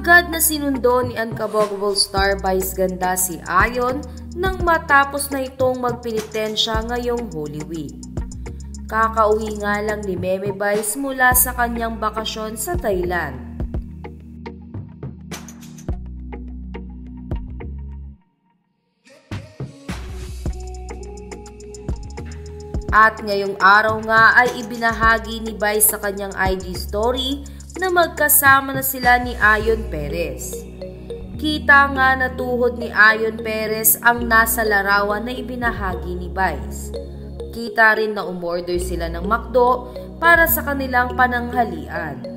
Agad na sinundo ni Unkaboggable Star Vice Ganda si Ayon nang matapos na itong magpenitensya ngayong Holy Week. Kakauwi nga lang ni Meme Vice mula sa kanyang bakasyon sa Thailand. At ngayong araw nga ay ibinahagi ni Vice sa kanyang IG story na magkasama na sila ni Ayon Perez. Kita nga na tuhod ni Ayon Perez ang nasa larawan na ibinahagi ni Vice. Kita rin na umorder sila ng McDo para sa kanilang pananghalian.